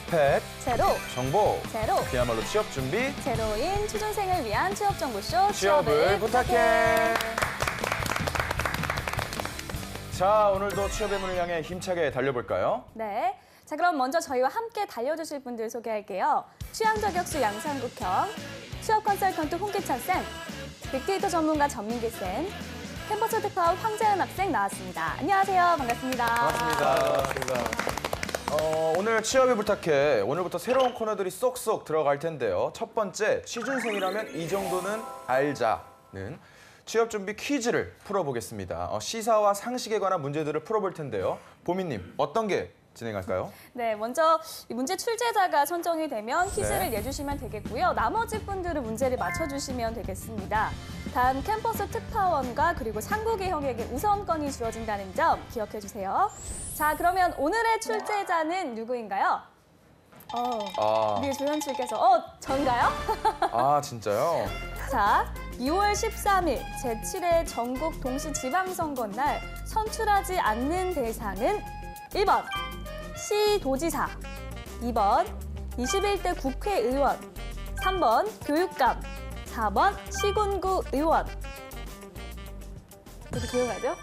스펙, 제로, 정보, 제로, 그야말로 취업 준비, 제로인 취준생을 위한 취업정보쇼 취업을 부탁해. 자, 오늘도 취업의 문을 향해 힘차게 달려볼까요? 네. 자, 그럼 먼저 저희와 함께 달려주실 분들 소개할게요. 취향저격수 양상국형, 취업 컨설턴트 홍기찬 쌤, 빅데이터 전문가 전민기 쌤, 캠퍼스 특파원 황재은 학생 나왔습니다. 안녕하세요. 반갑습니다. 반갑습니다. 오늘 취업을 부탁해. 오늘부터 새로운 코너들이 쏙쏙 들어갈 텐데요. 첫 번째, 취준생이라면 이 정도는 알자는 취업 준비 퀴즈를 풀어보겠습니다. 시사와 상식에 관한 문제들을 풀어볼 텐데요. 보미님, 어떤 게 진행할까요? 네, 먼저 이 문제 출제자가 선정이 되면 퀴즈를 네. 내주시면 되겠고요. 나머지 분들은 문제를 맞춰주시면 되겠습니다. 단 캠퍼스 특파원과 그리고 상국의 형에게 우선권이 주어진다는 점 기억해 주세요. 자, 그러면 오늘의 출제자는 누구인가요? 우리 조현출께서 전가요? 아, 진짜요? 자, 2월 13일 제7회 전국 동시지방선거 날 선출하지 않는 대상은 1번 시도지사, 2번 21대 국회의원, 3번 교육감, 4번 시군구 의원. 이렇게 조용하죠?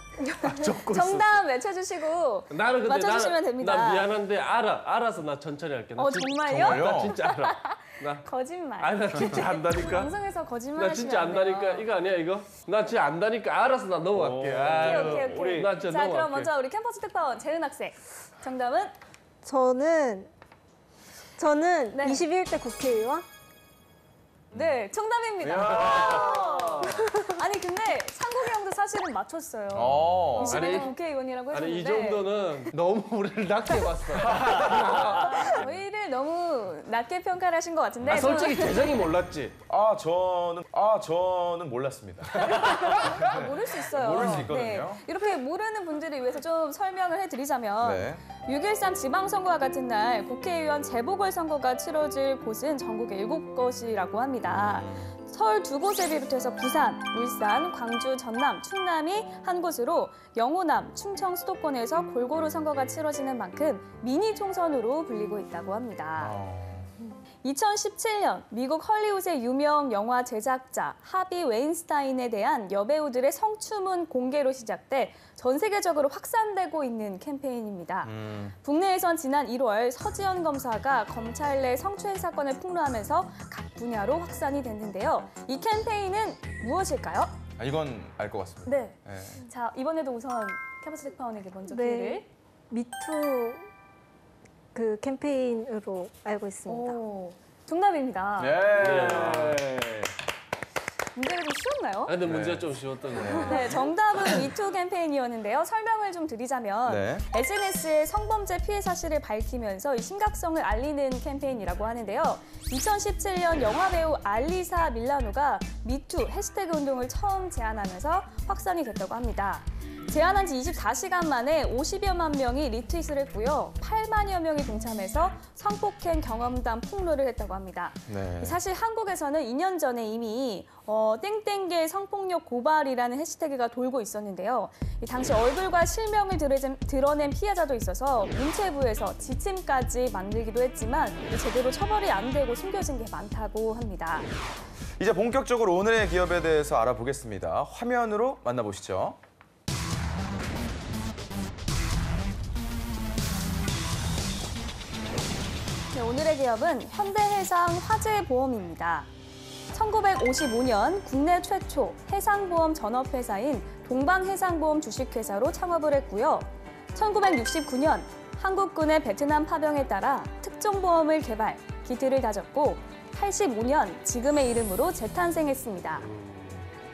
정답 외쳐주시고 맞춰주시면 됩니다. 나 미안한데 알아서 나 천천히 할게. 나 정말요? 나 진짜 알아. 나 거짓말. 아니 나 진짜 안다니까. 방송에서 거짓말 나 진짜 하시면 안 돼요. 안다니까. 이거 아니야 이거? 나 진짜 안다니까. 알아서 나 넘어갈게. 오케이. 나 진짜 자, 넘어갈게. 그럼 먼저 우리 캠퍼스 특파원 재은 학생. 정답은? 저는 네. 21대 국회의원? 네, 정답입니다. 아니 근데 상국이 형도 사실은 맞췄어요. 21대 국회의원이라고 했는데 아니 이 정도는 너무 우리를 낮게 봤어. 저희를 너무 낮게 평가를 하신 것 같은데 솔직히 재정이 몰랐지. 저는 몰랐습니다. 모를 수 있어요. 모를 수 있거든요. 네, 이렇게 모르는 분들을 위해서 좀 설명을 해드리자면 네. 6.13 지방선거와 같은 날 국회의원 재보궐선거가 치러질 곳은 전국에 7곳이라고 합니다. 서울 2곳을 비롯해서 부산, 울산, 광주, 전남, 충남이 한 곳으로 영호남, 충청 수도권에서 골고루 선거가 치러지는 만큼 미니 총선으로 불리고 있다고 합니다. 2017년 미국 헐리우드의 유명 영화 제작자 하비 웨인스타인에 대한 여배우들의 성추문 공개로 시작돼 전 세계적으로 확산되고 있는 캠페인입니다. 국내에선 지난 1월 서지현 검사가 검찰 내 성추행 사건을 폭로하면서 각 분야로 확산이 됐는데요. 이 캠페인은 무엇일까요? 이건 알 것 같습니다. 네. 자, 이번에도 우선 캠퍼스 특파원에게 먼저 기회를. 미투 그 캠페인으로 알고 있습니다. 정답입니다. 네. 문제가 좀 쉬웠나요? 근데 문제가 좀 쉬웠던 거예요. 네, 정답은 미투 캠페인이었는데요. 설명을 좀 드리자면 네. SNS에 성범죄 피해 사실을 밝히면서 이 심각성을 알리는 캠페인이라고 하는데요. 2017년 영화배우 알리사 밀라노가 미투 해시태그 운동을 처음 제안하면서 확산이 됐다고 합니다. 제안한 지 24시간 만에 50여만 명이 리트윗을 했고요. 8만여 명이 동참해서 성폭행 경험담 폭로를 했다고 합니다. 네. 사실 한국에서는 2년 전에 이미 땡땡계 성폭력 고발이라는 해시태그가 돌고 있었는데요. 당시 얼굴과 실명을 드러낸 피해자도 있어서 문체부에서 지침까지 만들기도 했지만 제대로 처벌이 안 되고 숨겨진 게 많다고 합니다. 이제 본격적으로 오늘의 기업에 대해서 알아보겠습니다. 화면으로 만나보시죠. 네, 오늘의 기업은 현대해상 화재보험입니다. 1955년 국내 최초 해상보험 전업회사인 동방해상보험 주식회사로 창업을 했고요. 1969년 한국군의 베트남 파병에 따라 특종보험을 개발, 기틀을 다졌고 85년 지금의 이름으로 재탄생했습니다.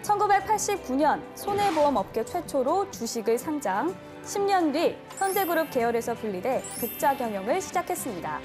1989년 손해보험업계 최초로 주식을 상장, 10년 뒤 현대그룹 계열에서 분리돼 독자 경영을 시작했습니다.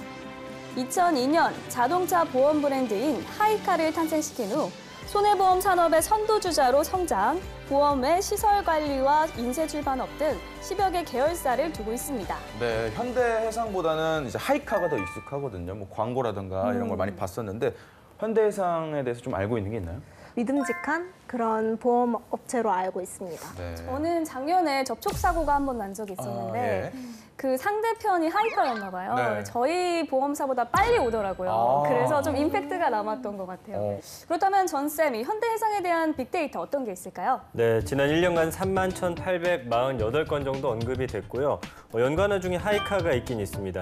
2002년 자동차 보험 브랜드인 하이카를 탄생시킨 후 손해보험 산업의 선두주자로 성장, 보험의 시설 관리와 인쇄 출판업 등 10여 개 계열사를 두고 있습니다. 네, 현대해상보다는 이제 하이카가 더 익숙하거든요. 뭐 광고라든가 이런 걸 많이 봤었는데 현대해상에 대해서 좀 알고 있는 게 있나요? 믿음직한 그런 보험 업체로 알고 있습니다. 네. 저는 작년에 접촉사고가 한 번 난 적이 있었는데 그 상대편이 하이카였나 봐요. 네. 저희 보험사보다 빨리 오더라고요. 아. 그래서 좀 임팩트가 남았던 것 같아요. 그렇다면 전쌤, 이 현대해상에 대한 빅데이터 어떤 게 있을까요? 네, 지난 1년간 31,848건 정도 언급이 됐고요. 연관어 중에 하이카가 있긴 있습니다.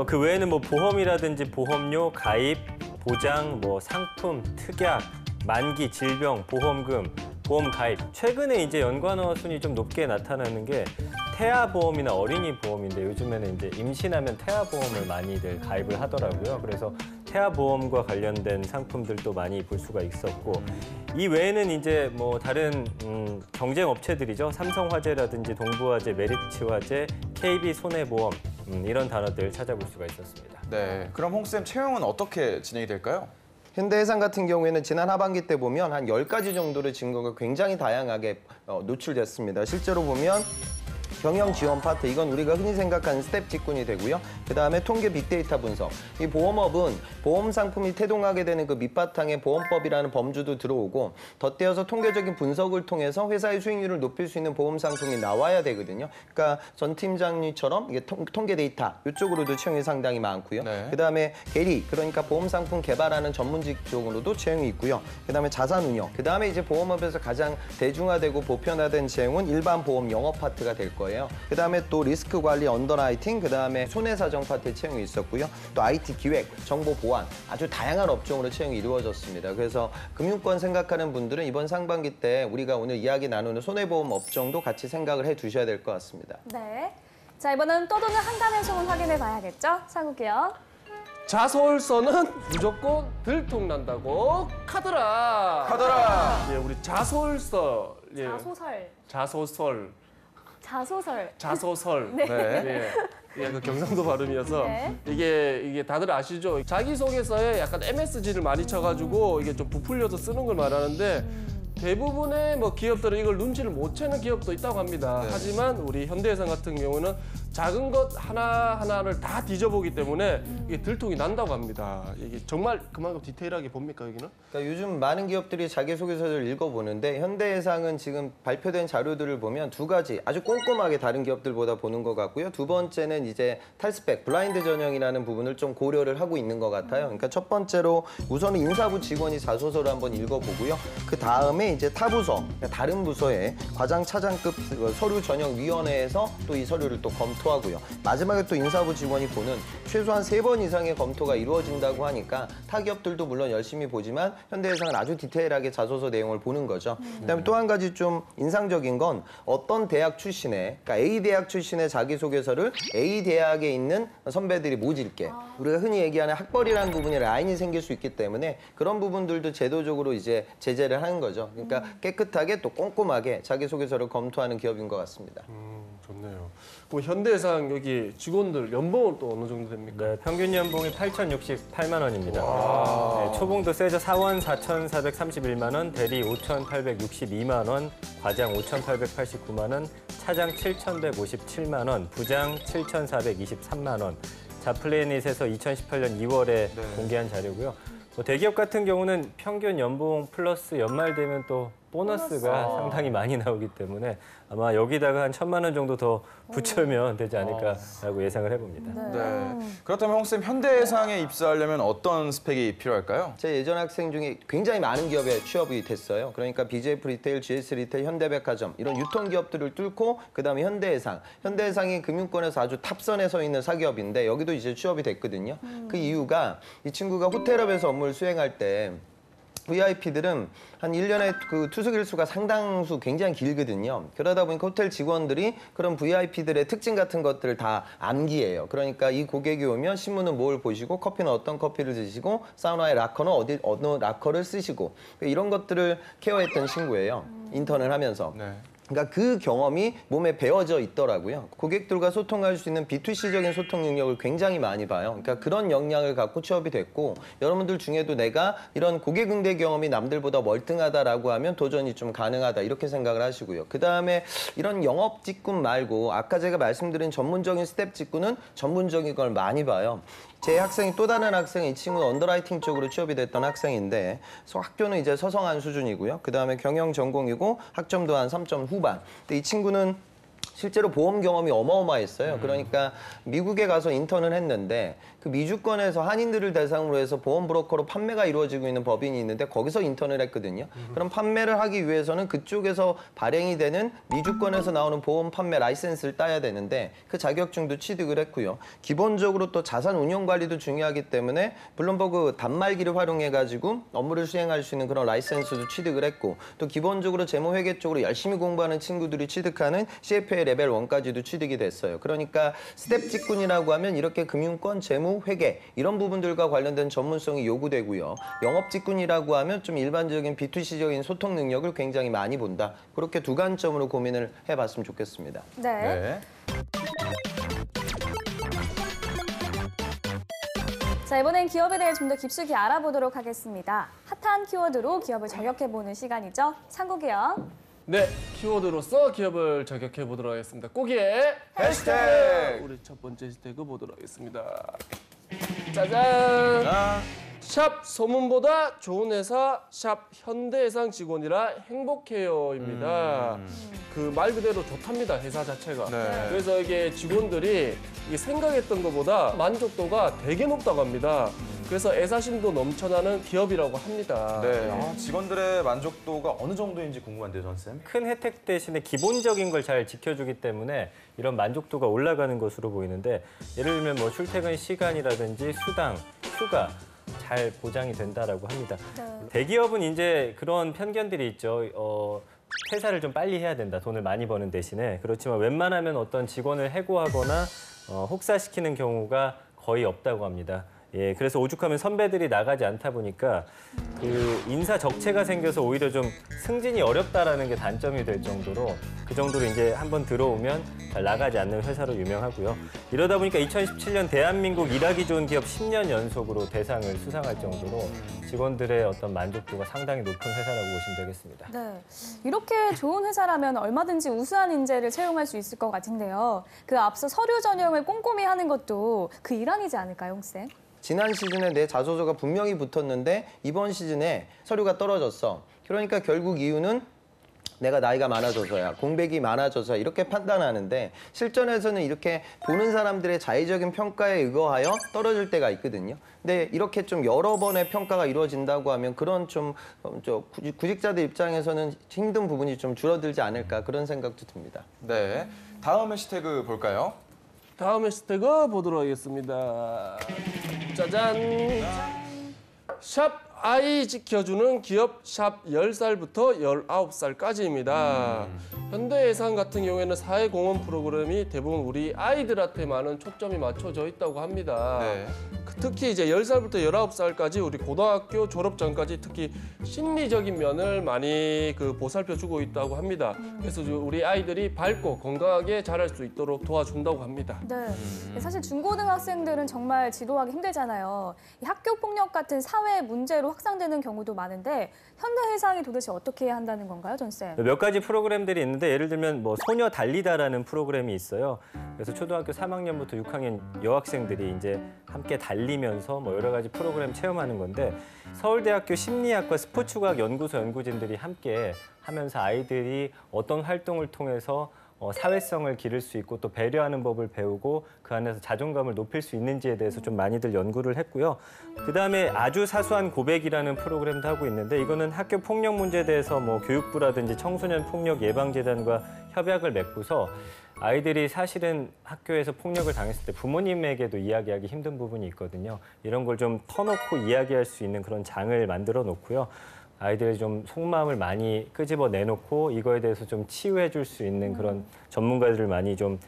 그 외에는 뭐 보험이라든지 보험료, 가입, 보장, 뭐 상품, 특약, 만기, 질병, 보험금, 보험 가입. 최근에 이제 연관어 순위 좀 높게 나타나는 게 태아 보험이나 어린이 보험인데 요즘에는 이제 임신하면 태아 보험을 많이들 가입을 하더라고요. 그래서 태아 보험과 관련된 상품들도 많이 볼 수가 있었고 이 외에는 이제 뭐 다른 경쟁 업체들이죠. 삼성화재라든지 동부화재, 메리츠화재, KB손해보험 이런 단어들 찾아볼 수가 있었습니다. 네. 그럼 홍쌤 채용은 어떻게 진행이 될까요? 현대해상 같은 경우에는 지난 하반기 때 보면 한 10가지 정도의 증거가 굉장히 다양하게 노출됐습니다. 실제로 보면 경영 지원 파트, 이건 우리가 흔히 생각하는 스텝 직군이 되고요. 그다음에 통계 빅데이터 분석. 이 보험업은 보험 상품이 태동하게 되는 그 밑바탕에 보험법이라는 범주도 들어오고 덧대어서 통계적인 분석을 통해서 회사의 수익률을 높일 수 있는 보험 상품이 나와야 되거든요. 그러니까 전 팀장님처럼 이게 통계 데이터 이쪽으로도 채용이 상당히 많고요. 네. 그다음에 계리, 그러니까 보험 상품 개발하는 전문직 쪽으로도 채용이 있고요. 그다음에 자산 운용. 그다음에 이제 보험업에서 가장 대중화되고 보편화된 채용은 일반 보험 영업 파트가 될 거예요. 그다음에 또 리스크 관리 언더라이팅, 그다음에 손해사정 파트에 채용이 있었고요. 또 IT 기획, 정보 보안, 아주 다양한 업종으로 채용이 이루어졌습니다. 그래서 금융권 생각하는 분들은 이번 상반기 때 우리가 오늘 이야기 나누는 손해보험 업종도 같이 생각을 해두셔야 될 것 같습니다. 네. 자, 이번엔 떠도는 한간의 소문 확인해 봐야겠죠? 사국이요. 자소서는 무조건 들통난다고 카더라. 가더라. 예, 우리 자소서. 예. 자소설. 자소설. 자소설. 자소설. 네. 네. 예, 그 경상도 발음이어서 네. 이게 다들 아시죠? 자기소개서에 약간 MSG를 많이 쳐가지고 이게 좀 부풀려서 쓰는 걸 말하는데 대부분의 뭐 기업들은 이걸 눈치를 못 채는 기업도 있다고 합니다. 네. 하지만 우리 현대해상 같은 경우는 작은 것 하나하나를 다 뒤져보기 때문에 이게 들통이 난다고 합니다. 이게 정말 그만큼 디테일하게 봅니까, 여기는? 그러니까 요즘 많은 기업들이 자기소개서를 읽어보는데 현대해상은 지금 발표된 자료들을 보면 두 가지 아주 꼼꼼하게 다른 기업들보다 보는 것 같고요. 두 번째는 이제 탈스펙, 블라인드 전형이라는 부분을 좀 고려를 하고 있는 것 같아요. 그러니까 첫 번째로 우선은 인사부 직원이 자소서를 한번 읽어보고요. 그 다음에 이제 타부서, 그러니까 다른 부서의 과장 차장급 서류 전형위원회에서 또 이 서류를 또 검토하고요. 마지막에 또 인사부 직원이 보는 최소한 3번 이상의 검토가 이루어진다고 하니까 타 기업들도 물론 열심히 보지만 현대해상은 아주 디테일하게 자소서 내용을 보는 거죠. 그다음에 또 한 가지 좀 인상적인 건 어떤 대학 출신의, 그러니까 A 대학 출신의 자기소개서를 A 대학에 있는 선배들이 못 읽게. 우리가 흔히 얘기하는 학벌이라는 부분이 라인이 생길 수 있기 때문에 그런 부분들도 제도적으로 이제 제재를 하는 거죠. 그러니까 깨끗하게 또 꼼꼼하게 자기소개서를 검토하는 기업인 것 같습니다. 좋네요. 그럼 현대해상 여기 직원들 연봉은 또 어느 정도 됩니까? 네, 평균 연봉이 8,068만 원입니다. 네, 초봉도 세저 사원 4,431만 원, 대리 5,862만 원, 과장 5,889만 원, 차장 7,157만 원, 부장 7,423만 원. 자플래닛에서 2018년 2월에 공개한 자료고요. 뭐 대기업 같은 경우는 평균 연봉 플러스 연말 되면 또 보너스가 상당히 많이 나오기 때문에 아마 여기다가 한 1,000만 원 정도 더 붙여면 되지 않을까라고 예상을 해봅니다. 네. 그렇다면 홍쌤 현대해상에 입사하려면 어떤 스펙이 필요할까요? 제 예전 학생 중에 굉장히 많은 기업에 취업이 됐어요. 그러니까 BJF 리테일, GS 리테일, 현대백화점 이런 유통 기업들을 뚫고 그다음에 현대해상. 현대해상이 금융권에서 아주 탑선에 서 있는 사기업인데 여기도 이제 취업이 됐거든요. 그 이유가 이 친구가 호텔업에서 업무를 수행할 때 VIP들은 한 1년에 그 투숙 일수가 상당수 굉장히 길거든요. 그러다 보니까 호텔 직원들이 그런 VIP들의 특징 같은 것들을 다 암기해요. 그러니까 이 고객이 오면 신문은 뭘 보시고 커피는 어떤 커피를 드시고 사우나의 락커는 어느 락커를 쓰시고 이런 것들을 케어했던 친구예요. 인턴을 하면서. 네. 그러니까 그 경험이 몸에 배어져 있더라고요. 고객들과 소통할 수 있는 B2C적인 소통 능력을 굉장히 많이 봐요. 그러니까 그런 역량을 갖고 취업이 됐고 여러분들 중에도 내가 이런 고객 응대 경험이 남들보다 월등하다라고 하면 도전이 좀 가능하다 이렇게 생각을 하시고요. 그다음에 이런 영업 직군 말고 아까 제가 말씀드린 전문적인 스텝 직군은 전문적인 걸 많이 봐요. 제 학생이 또 다른 학생이 이 친구는 언더라이팅 쪽으로 취업이 됐던 학생인데 학교는 이제 서성한 수준이고요. 그다음에 경영 전공이고 학점도 한 3점 후반. 근데 이 친구는 실제로 보험 경험이 어마어마했어요. 그러니까 미국에 가서 인턴을 했는데 그 미주권에서 한인들을 대상으로 해서 보험 브로커로 판매가 이루어지고 있는 법인이 있는데 거기서 인턴을 했거든요. 그럼 판매를 하기 위해서는 그쪽에서 발행이 되는 미주권에서 나오는 보험 판매 라이센스를 따야 되는데 그 자격증도 취득을 했고요. 기본적으로 또 자산 운용 관리도 중요하기 때문에 블룸버그 단말기를 활용해 가지고 업무를 수행할 수 있는 그런 라이센스도 취득을 했고 또 기본적으로 재무회계 쪽으로 열심히 공부하는 친구들이 취득하는 CFA 레벨 1까지도 취득이 됐어요. 그러니까 스텝 직군이라고 하면 이렇게 금융권, 재무, 회계 이런 부분들과 관련된 전문성이 요구되고요. 영업 직군이라고 하면 좀 일반적인 B2C적인 소통 능력을 굉장히 많이 본다. 그렇게 두 관점으로 고민을 해봤으면 좋겠습니다. 네. 네. 자, 이번엔 기업에 대해 좀 더 깊숙이 알아보도록 하겠습니다. 핫한 키워드로 기업을 저격해보는 시간이죠. 상국이요. 네, 키워드로서 기업을 저격해 보도록 하겠습니다. 꼬기의 해시태그! 우리 첫 번째 해시태그 보도록 하겠습니다. 짜잔! 자, 샵 소문보다 좋은 회사 샵 현대해상 직원이라 행복해요입니다. 그 말 그대로 좋답니다, 회사 자체가. 네. 그래서 이게 직원들이 이게 생각했던 것보다 만족도가 되게 높다고 합니다. 그래서 애사심도 넘쳐나는 기업이라고 합니다. 네. 아, 직원들의 만족도가 어느 정도인지 궁금한데요, 전쌤? 큰 혜택 대신에 기본적인 걸 잘 지켜주기 때문에 이런 만족도가 올라가는 것으로 보이는데 예를 들면 뭐 출퇴근 시간이라든지 수당, 휴가 잘 보장이 된다라고 합니다. 대기업은 이제 그런 편견들이 있죠. 퇴사를 좀 빨리 해야 된다. 돈을 많이 버는 대신에. 그렇지만 웬만하면 어떤 직원을 해고하거나 혹사시키는 경우가 거의 없다고 합니다. 예, 그래서 오죽하면 선배들이 나가지 않다 보니까 그 인사 적체가 생겨서 오히려 좀 승진이 어렵다라는 게 단점이 될 정도로 그 정도로 이제 한번 들어오면 잘 나가지 않는 회사로 유명하고요. 이러다 보니까 2017년 대한민국 일하기 좋은 기업 10년 연속으로 대상을 수상할 정도로 직원들의 어떤 만족도가 상당히 높은 회사라고 보시면 되겠습니다. 네. 이렇게 좋은 회사라면 얼마든지 우수한 인재를 채용할 수 있을 것 같은데요. 그 앞서 서류 전형을 꼼꼼히 하는 것도 그 일환이지 않을까요, 홍쌤? 지난 시즌에 내 자소서가 분명히 붙었는데 이번 시즌에 서류가 떨어졌어. 그러니까 결국 이유는 내가 나이가 많아져서야, 공백이 많아져서 이렇게 판단하는데 실전에서는 이렇게 보는 사람들의 자의적인 평가에 의거하여 떨어질 때가 있거든요. 근데 이렇게 좀 여러 번의 평가가 이루어진다고 하면 그런 좀 구직자들 입장에서는 힘든 부분이 좀 줄어들지 않을까 그런 생각도 듭니다. 네. 다음 해시태그 볼까요? 다음 해시태그 보도록 하겠습니다. 짜잔! 샵 아이 지켜주는 기업 샵 10살부터 19살까지입니다. 현대해상 같은 경우에는 사회공헌 프로그램이 대부분 우리 아이들한테만은 초점이 맞춰져 있다고 합니다. 네. 특히 이제 10살부터 19살까지 우리 고등학교 졸업 전까지 특히 심리적인 면을 많이 보살펴 주고 있다고 합니다. 그래서 우리 아이들이 밝고 건강하게 자랄 수 있도록 도와준다고 합니다. 네. 사실 중고등학생들은 정말 지도하기 힘들잖아요. 이 학교 폭력 같은 사회 문제로 확산되는 경우도 많은데 현대해상이 도대체 어떻게 해야 한다는 건가요, 전쌤? 몇 가지 프로그램들이 있는데 예를 들면 뭐 소녀 달리다라는 프로그램이 있어요. 그래서 초등학교 3학년부터 6학년 여학생들이 이제 함께 달리면서 뭐 여러 가지 프로그램 체험하는 건데 서울대학교 심리학과 스포츠과학 연구소 연구진들이 함께 하면서 아이들이 어떤 활동을 통해서 사회성을 기를 수 있고 또 배려하는 법을 배우고 그 안에서 자존감을 높일 수 있는지에 대해서 좀 많이들 연구를 했고요. 그다음에 아주 사소한 고백이라는 프로그램도 하고 있는데 이거는 학교 폭력 문제에 대해서 뭐 교육부라든지 청소년 폭력 예방재단과 협약을 맺고서 아이들이 사실은 학교에서 폭력을 당했을 때 부모님에게도 이야기하기 힘든 부분이 있거든요. 이런 걸 좀 터놓고 이야기할 수 있는 그런 장을 만들어 놓고요. 아이들의 좀 속마음을 많이 끄집어 내놓고 이거에 대해서 좀 치유해 줄 수 있는 그런 전문가들을 많이 좀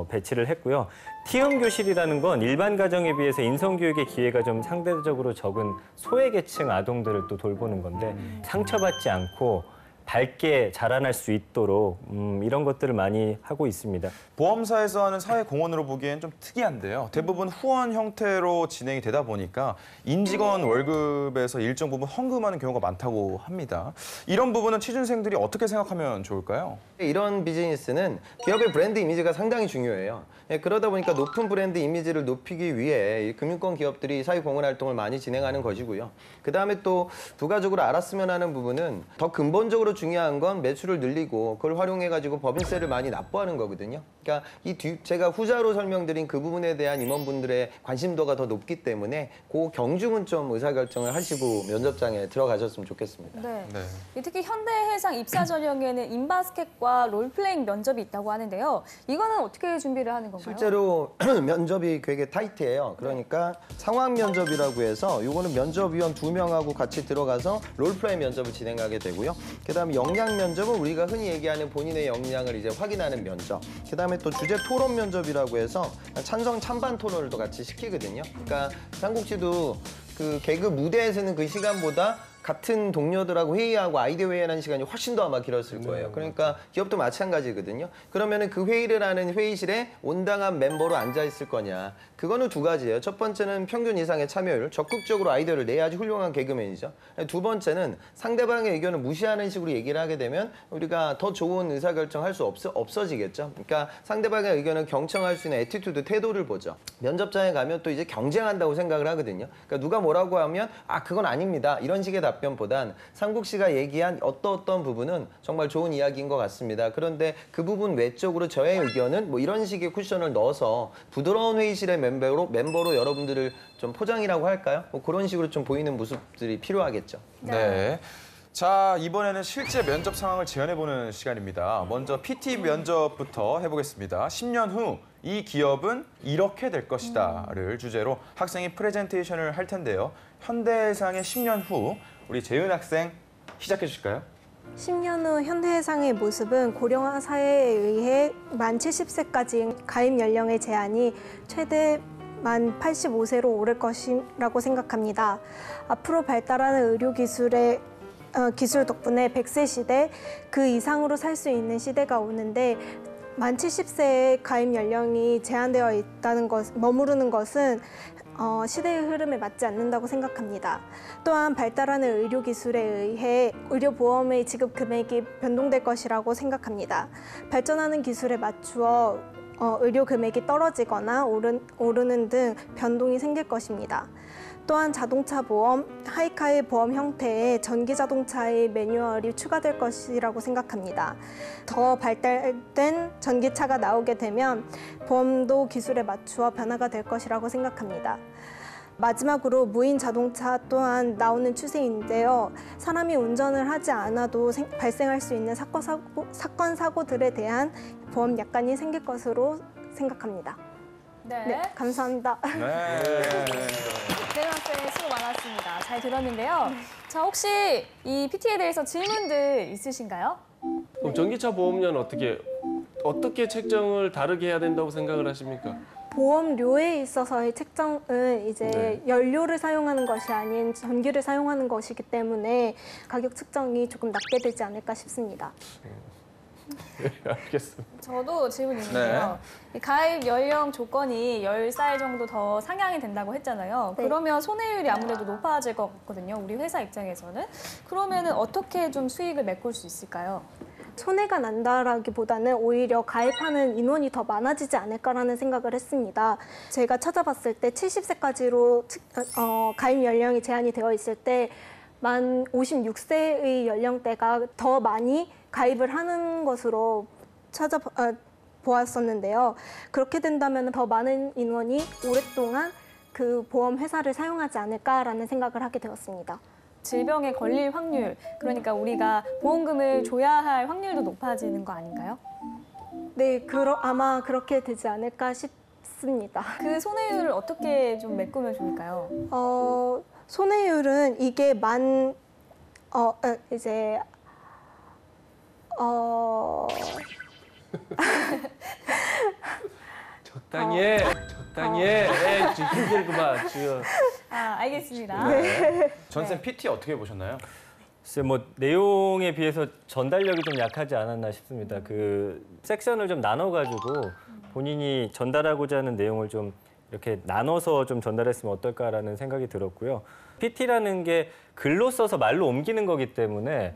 배치를 했고요. T형 교실이라는 건 일반 가정에 비해서 인성교육의 기회가 좀 상대적으로 적은 소외계층 아동들을 또 돌보는 건데 상처받지 않고 밝게 자라날 수 있도록 이런 것들을 많이 하고 있습니다. 보험사에서 하는 사회공헌으로 보기엔 좀 특이한데요. 대부분 후원 형태로 진행이 되다 보니까 임직원 월급에서 일정 부분 헌금하는 경우가 많다고 합니다. 이런 부분은 취준생들이 어떻게 생각하면 좋을까요? 이런 비즈니스는 기업의 브랜드 이미지가 상당히 중요해요. 그러다 보니까 높은 브랜드 이미지를 높이기 위해 금융권 기업들이 사회공헌 활동을 많이 진행하는 것이고요. 그다음에 또 부가적으로 알았으면 하는 부분은 더 근본적으로 더 중요한 건 매출을 늘리고 그걸 활용해가지고 법인세를 많이 납부하는 거거든요. 그러니까 제가 후자로 설명드린 그 부분에 대한 임원분들의 관심도가 더 높기 때문에 그 경중은 좀 의사결정을 하시고 면접장에 들어가셨으면 좋겠습니다. 네. 네. 특히 현대해상 입사 전형에는 인바스켓과 롤플레잉 면접이 있다고 하는데요. 이거는 어떻게 준비를 하는 건가요? 실제로 면접이 되게 타이트해요. 그러니까 상황 면접이라고 해서 이거는 면접위원 2명하고 같이 들어가서 롤플레이 면접을 진행하게 되고요. 그다음에 역량 면접은 우리가 흔히 얘기하는 본인의 역량을 이제 확인하는 면접. 그다음에 또 주제 토론 면접이라고 해서 찬성 찬반 토론을 또 같이 시키거든요. 그러니까 삼국지도 그 개그 무대에서는 그 시간보다 같은 동료들하고 회의하고 아이디어 회의하는 시간이 훨씬 더 아마 길었을 거예요. 그러니까 기업도 마찬가지거든요. 그러면은 그 회의를 하는 회의실에 온당한 멤버로 앉아 있을 거냐. 그거는 두 가지예요. 첫 번째는 평균 이상의 참여율, 적극적으로 아이디어를 내야지 훌륭한 개그맨이죠. 두 번째는 상대방의 의견을 무시하는 식으로 얘기를 하게 되면 우리가 더 좋은 의사결정할 수 없어지겠죠. 그러니까 상대방의 의견을 경청할 수 있는 애티튜드, 태도를 보죠. 면접장에 가면 또 이제 경쟁한다고 생각을 하거든요. 그러니까 누가 뭐라고 하면 그건 아닙니다. 이런 식의 답변보단 상국 씨가 얘기한 어떤 부분은 정말 좋은 이야기인 것 같습니다. 그런데 그 부분 외적으로 저의 의견은 뭐 이런 식의 쿠션을 넣어서 부드러운 회의실의 멤버로 여러분들을 좀 포장이라고 할까요? 뭐 그런 식으로 좀 보이는 모습들이 필요하겠죠. 네. 자, 이번에는 실제 면접 상황을 재현해보는 시간입니다. 먼저 PT 면접부터 해보겠습니다. 10년 후 이 기업은 이렇게 될 것이다를 주제로 학생이 프레젠테이션을 할 텐데요. 현대해상의 10년 후 우리 재은 학생 시작해 주실까요? 10년 후 현대해상의 모습은 고령화 사회에 의해 만 70세까지 가입 연령의 제한이 최대 만 85세로 오를 것이라고 생각합니다. 앞으로 발달하는 의료기술의 기술 덕분에 100세 시대 그 이상으로 살 수 있는 시대가 오는데 만 70세의 가입 연령이 제한되어 있다는 머무르는 것은 시대의 흐름에 맞지 않는다고 생각합니다. 또한 발달하는 의료기술에 의해 의료보험의 지급 금액이 변동될 것이라고 생각합니다. 발전하는 기술에 맞추어 의료 금액이 떨어지거나 오르는 등 변동이 생길 것입니다. 또한 자동차 보험, 하이카의 보험 형태의 전기 자동차의 매뉴얼이 추가될 것이라고 생각합니다. 더 발달된 전기차가 나오게 되면 보험도 기술에 맞추어 변화가 될 것이라고 생각합니다. 마지막으로 무인 자동차 또한 나오는 추세인데요. 사람이 운전을 하지 않아도 발생할 수 있는 사건, 사고들에 대한 보험 약관이 생길 것으로 생각합니다. 네, 감사합니다. 네. 재은 학생 수고 많았습니다. 잘 들었는데요. 자, 혹시 이 PT에 대해서 질문들 있으신가요? 그럼 전기차 보험료는 어떻게 책정을 다르게 해야 된다고 생각을 하십니까? 보험료에 있어서의 책정은 이제 네. 연료를 사용하는 것이 아닌 전기를 사용하는 것이기 때문에 가격 측정이 조금 낮게 되지 않을까 싶습니다. 네, 알겠습니다. 저도 질문 있는데요. 이 가입 연령 조건이 10살 정도 더 상향이 된다고 했잖아요. 네. 그러면 손해율이 아무래도 높아질 것 같거든요. 우리 회사 입장에서는. 그러면은 어떻게 좀 수익을 메꿀 수 있을까요? 손해가 난다라기보다는 오히려 가입하는 인원이 더 많아지지 않을까라는 생각을 했습니다. 제가 찾아봤을 때 70세까지로 가입 연령이 제한이 되어 있을 때 만 56세의 연령대가 더 많이 가입을 하는 것으로 보았었는데요. 그렇게 된다면 더 많은 인원이 오랫동안 그 보험 회사를 사용하지 않을까라는 생각을 하게 되었습니다. 질병에 걸릴 확률, 그러니까 우리가 보험금을 줘야 할 확률도 높아지는 거 아닌가요? 네, 아마 그렇게 되지 않을까 싶습니다. 그 손해율을 어떻게 좀 메꾸면 좋을까요? 손해율은 이게 적당히 해. 지금 힘들구만, 지금. 알겠습니다. 전쌤 PT 어떻게 보셨나요? 글쎄 뭐 내용에 비해서 전달력이 좀 약하지 않았나 싶습니다. 그 섹션을 좀 나눠가지고 본인이 전달하고자 하는 내용을 좀 이렇게 나눠서 좀 전달했으면 어떨까라는 생각이 들었고요. PT라는 게 글로 써서 말로 옮기는 거기 때문에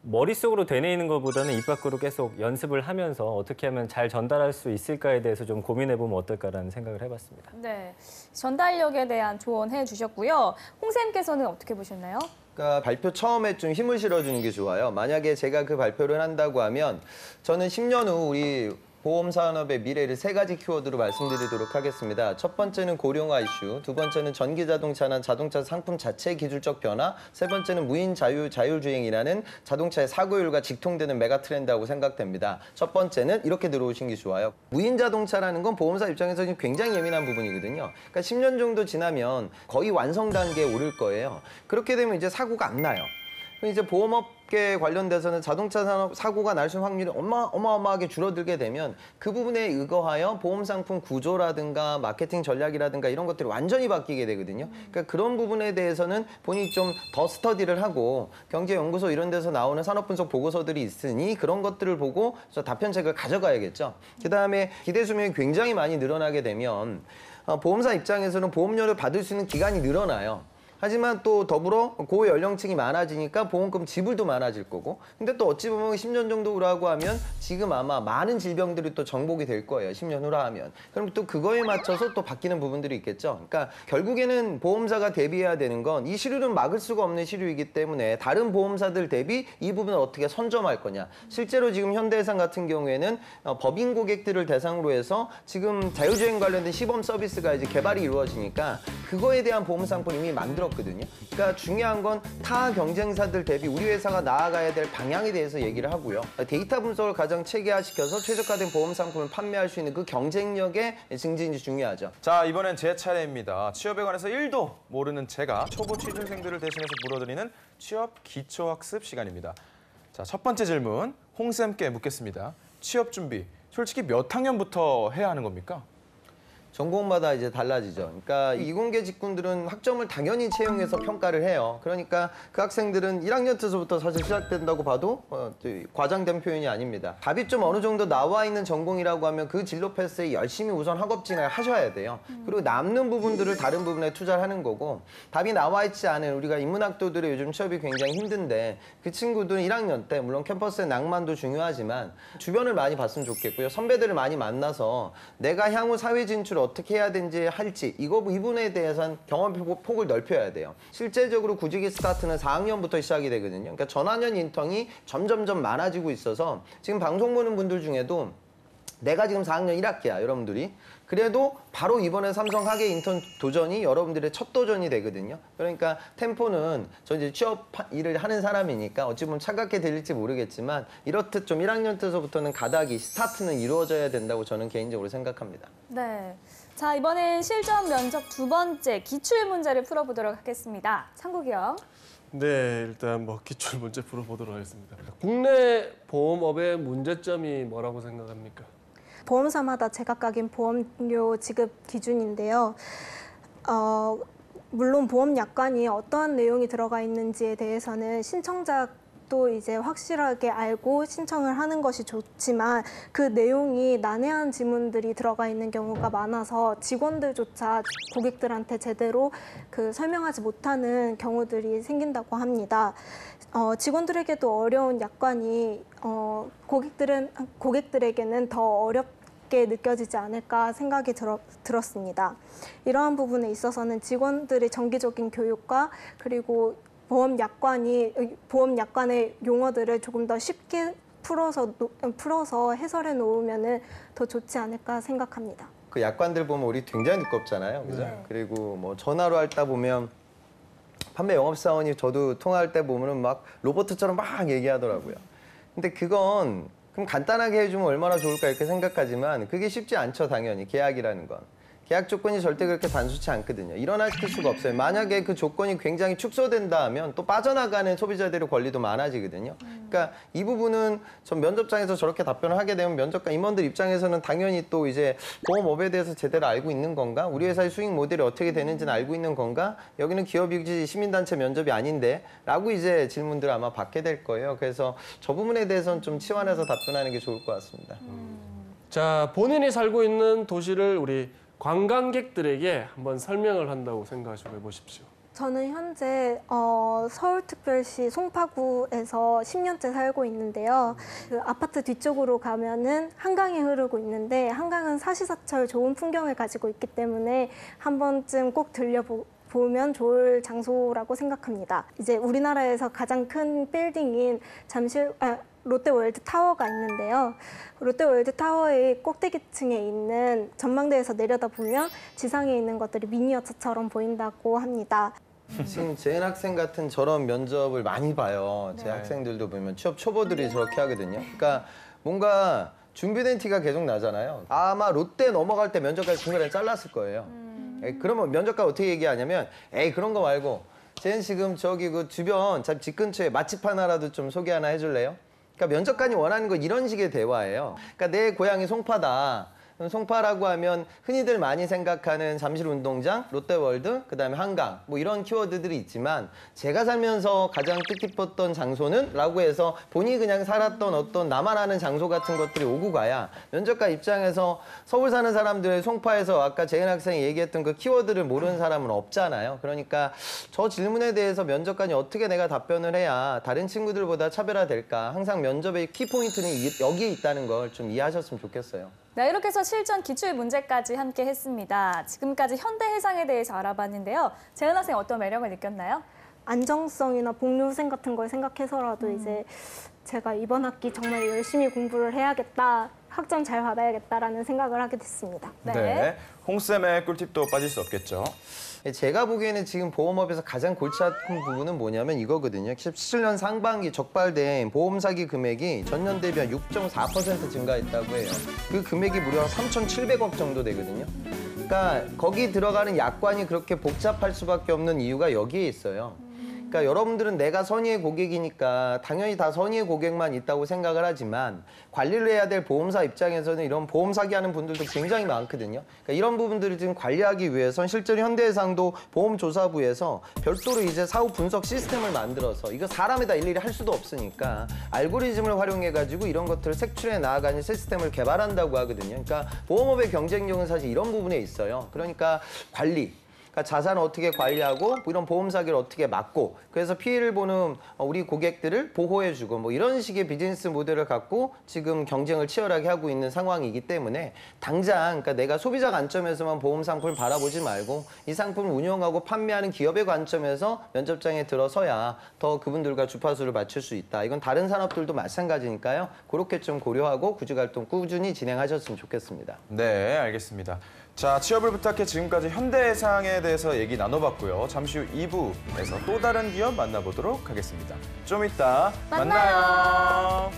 머릿속으로 되뇌이는 것보다는 입 밖으로 계속 연습을 하면서 어떻게 하면 잘 전달할 수 있을까에 대해서 좀 고민해보면 어떨까라는 생각을 해봤습니다. 네, 전달력에 대한 조언해 주셨고요. 홍 쌤께서는 어떻게 보셨나요? 그러니까 발표 처음에 좀 힘을 실어주는 게 좋아요. 만약에 제가 그 발표를 한다고 하면 저는 10년 후 우리 보험 산업의 미래를 3가지 키워드로 말씀드리도록 하겠습니다. 첫 번째는 고령화 이슈, 두 번째는 전기 자동차나 자동차 상품 자체의 기술적 변화, 세 번째는 무인 자율주행이라는 자동차의 사고율과 직통되는 메가 트렌드라고 생각됩니다. 첫 번째는 이렇게 들어오신 게 좋아요. 무인 자동차라는 건 보험사 입장에서 굉장히 예민한 부분이거든요. 그러니까 10년 정도 지나면 거의 완성 단계에 오를 거예요. 그렇게 되면 이제 사고가 안 나요. 이제 보험업계 관련돼서는 자동차 산업 사고가 날 수 있는 확률이 어마어마하게 줄어들게 되면 그 부분에 의거하여 보험 상품 구조라든가 마케팅 전략이라든가 이런 것들이 완전히 바뀌게 되거든요. 그러니까 그런 부분에 대해서는 본인이 좀 더 스터디를 하고 경제연구소 이런 데서 나오는 산업분석 보고서들이 있으니 그런 것들을 보고 답변책을 가져가야겠죠. 그다음에 기대 수명이 굉장히 많이 늘어나게 되면 보험사 입장에서는 보험료를 받을 수 있는 기간이 늘어나요. 하지만 또 더불어 고연령층이 많아지니까 보험금 지불도 많아질 거고 근데 또 어찌 보면 10년 정도 후라고 하면 지금 아마 많은 질병들이 또 정복이 될 거예요. 10년 후라 하면. 그럼 또 그거에 맞춰서 또 바뀌는 부분들이 있겠죠. 그러니까 결국에는 보험사가 대비해야 되는 건 이 시류는 막을 수가 없는 시류이기 때문에 다른 보험사들 대비 이 부분을 어떻게 선점할 거냐. 실제로 지금 현대해상 같은 경우에는 법인 고객들을 대상으로 해서 지금 자율주행 관련된 시범 서비스가 이제 개발이 이루어지니까 그거에 대한 보험 상품 이미 만들었거든요. 그러니까 중요한 건 타 경쟁사들 대비 우리 회사가 나아가야 될 방향에 대해서 얘기를 하고요. 데이터 분석을 가장 체계화시켜서 최적화된 보험 상품을 판매할 수 있는 그 경쟁력의 증진이 중요하죠. 자, 이번엔 제 차례입니다. 취업에 관해서 1도 모르는 제가 초보 취준생들을 대신해서 물어드리는 취업 기초학습 시간입니다. 자, 첫 번째 질문 홍쌤께 묻겠습니다. 취업 준비 솔직히 몇 학년부터 해야 하는 겁니까? 전공마다 이제 달라지죠. 그러니까 이공계 직군들은 학점을 당연히 채용해서 평가를 해요. 그러니까 그 학생들은 1학년 때서부터 사실 시작된다고 봐도 과장된 표현이 아닙니다. 답이 좀 어느 정도 나와 있는 전공이라고 하면 그 진로 패스에 열심히 우선 학업 진행을 하셔야 돼요. 그리고 남는 부분들을 다른 부분에 투자를 하는 거고 답이 나와 있지 않은 우리가 인문학도들의 요즘 취업이 굉장히 힘든데 그 친구들은 1학년 때 물론 캠퍼스의 낭만도 중요하지만 주변을 많이 봤으면 좋겠고요. 선배들을 많이 만나서 내가 향후 사회 진출 어떻게 해야 되는지 할지 이 부분에 대해서는 경험 폭을 넓혀야 돼요. 실제적으로 구직의 스타트는 4학년부터 시작이 되거든요. 그러니까 전학년 인턴이 점점점 많아지고 있어서 지금 방송 보는 분들 중에도 내가 지금 4학년 1학기야 여러분들이. 그래도 바로 이번에 삼성 학예 인턴 도전이 여러분들의 첫 도전이 되거든요. 그러니까 템포는 저 이제 취업 일을 하는 사람이니까 어찌 보면 차갑게 들릴지 모르겠지만 이렇듯 좀 1학년 때서부터는 가닥이 스타트는 이루어져야 된다고 저는 개인적으로 생각합니다. 네. 자, 이번엔 실전 면접 두 번째 기출 문제를 풀어보도록 하겠습니다. 창국이요. 네, 일단 뭐 기출 문제 풀어보도록 하겠습니다. 국내 보험업의 문제점이 뭐라고 생각합니까? 보험사마다 제각각인 보험료 지급 기준인데요. 물론 보험 약관이 어떠한 내용이 들어가 있는지에 대해서는 신청자도 이제 확실하게 알고 신청을 하는 것이 좋지만 그 내용이 난해한 지문들이 들어가 있는 경우가 많아서 직원들조차 고객들한테 제대로 설명하지 못하는 경우들이 생긴다고 합니다. 직원들에게도 어려운 약관이 고객들에게는 더 어렵게 느껴지지 않을까 생각이 들었습니다. 이러한 부분에 있어서는 직원들의 정기적인 교육과 그리고 보험 약관의 용어들을 조금 더 쉽게 풀어서 해설해 놓으면 더 좋지 않을까 생각합니다. 그 약관들 보면 우리 굉장히 두껍잖아요. 그죠? 네. 그리고 뭐 전화로 할다 보면 판매 영업사원이 저도 통화할 때 보면은 막 로봇처럼 막 얘기하더라고요. 근데 그건 그럼 간단하게 해주면 얼마나 좋을까 이렇게 생각하지만 그게 쉽지 않죠, 당연히. 계약이라는 건. 계약 조건이 절대 그렇게 단순치 않거든요. 일어나시킬 수가 없어요. 만약에 그 조건이 굉장히 축소된다 하면 또 빠져나가는 소비자들의 권리도 많아지거든요. 그러니까 이 부분은 전 면접장에서 저렇게 답변을 하게 되면 면접관 임원들 입장에서는 당연히 또 이제 보험업에 대해서 제대로 알고 있는 건가? 우리 회사의 수익 모델이 어떻게 되는지는 알고 있는 건가? 여기는 기업이지 시민단체 면접이 아닌데? 라고 이제 질문들을 아마 받게 될 거예요. 그래서 저 부분에 대해서는 좀 치환해서 답변하는 게 좋을 것 같습니다. 자, 본인이 살고 있는 도시를 우리 관광객들에게 한번 설명을 한다고 생각하시고 해보십시오. 저는 현재 서울특별시 송파구에서 10년째 살고 있는데요. 그 아파트 뒤쪽으로 가면은 한강이 흐르고 있는데 한강은 사시사철 좋은 풍경을 가지고 있기 때문에 한 번쯤 꼭 들려보고 보면 좋을 장소라고 생각합니다. 이제 우리나라에서 가장 큰 빌딩인 롯데월드 타워가 있는데요. 롯데월드 타워의 꼭대기층에 있는 전망대에서 내려다보면 지상에 있는 것들이 미니어처처럼 보인다고 합니다. 지금 재은 학생 같은 저런 면접을 많이 봐요. 제 학생들도 보면 취업 초보들이 저렇게 하거든요. 그러니까 뭔가 준비된 티가 계속 나잖아요. 아마 롯데 넘어갈 때 면접까지 중간에 잘랐을 거예요. 그러면 면접관 어떻게 얘기하냐면 에이 그런 거 말고 쟤는 지금 저기 그 주변 집 근처에 맛집 하나라도 좀 소개 하나 해줄래요? 그러니까 면접관이 원하는 거 이런 식의 대화예요. 그러니까 내 고향이 송파다. 송파라고 하면 흔히들 많이 생각하는 잠실운동장, 롯데월드, 그다음에 한강 뭐 이런 키워드들이 있지만 제가 살면서 가장 뜻깊었던 장소는? 라고 해서 본인이 그냥 살았던 어떤 나만 아는 장소 같은 것들이 오고 가야 면접관 입장에서 서울 사는 사람들 송파에서 아까 재은 학생이 얘기했던 그 키워드를 모르는 사람은 없잖아요. 그러니까 저 질문에 대해서 면접관이 어떻게 내가 답변을 해야 다른 친구들보다 차별화될까? 항상 면접의 키포인트는 여기에 있다는 걸 좀 이해하셨으면 좋겠어요. 네, 이렇게 해서 실전 기출 문제까지 함께 했습니다. 지금까지 현대해상에 대해서 알아봤는데요. 재은 학생 어떤 매력을 느꼈나요? 안정성이나 복리후생 같은 걸 생각해서라도 이제 제가 이번 학기 정말 열심히 공부를 해야겠다, 학점 잘 받아야겠다라는 생각을 하게 됐습니다. 네. 홍쌤의 꿀팁도 빠질 수 없겠죠. 제가 보기에는 지금 보험업에서 가장 골치 아픈 부분은 뭐냐면 이거거든요. 17년 상반기 적발된 보험 사기 금액이 전년 대비 한 6.4% 증가했다고 해요. 그 금액이 무려 3,700억 정도 되거든요. 그러니까 거기 들어가는 약관이 그렇게 복잡할 수밖에 없는 이유가 여기에 있어요. 그러니까 여러분들은 내가 선의의 고객이니까 당연히 다 선의의 고객만 있다고 생각을 하지만 관리를 해야 될 보험사 입장에서는 이런 보험 사기하는 분들도 굉장히 많거든요. 그러니까 이런 부분들을 지금 관리하기 위해선 실제로 현대해상도 보험조사부에서 별도로 이제 사후 분석 시스템을 만들어서 이거 사람이 다 일일이 할 수도 없으니까 알고리즘을 활용해가지고 이런 것들을 색출해 나아가는 시스템을 개발한다고 하거든요. 그러니까 보험업의 경쟁력은 사실 이런 부분에 있어요. 그러니까 관리. 그러니까 자산을 어떻게 관리하고 이런 보험 사기를 어떻게 막고 그래서 피해를 보는 우리 고객들을 보호해주고 뭐 이런 식의 비즈니스 모델을 갖고 지금 경쟁을 치열하게 하고 있는 상황이기 때문에 당장 그러니까 내가 소비자 관점에서만 보험 상품을 바라보지 말고 이 상품을 운영하고 판매하는 기업의 관점에서 면접장에 들어서야 더 그분들과 주파수를 맞출 수 있다. 이건 다른 산업들도 마찬가지니까요. 그렇게 좀 고려하고 구직활동 꾸준히 진행하셨으면 좋겠습니다. 네, 알겠습니다. 자, 취업을 부탁해 지금까지 현대해상에 대해서 얘기 나눠봤고요. 잠시 후 2부에서 또 다른 기업 만나보도록 하겠습니다. 좀 이따 만나요.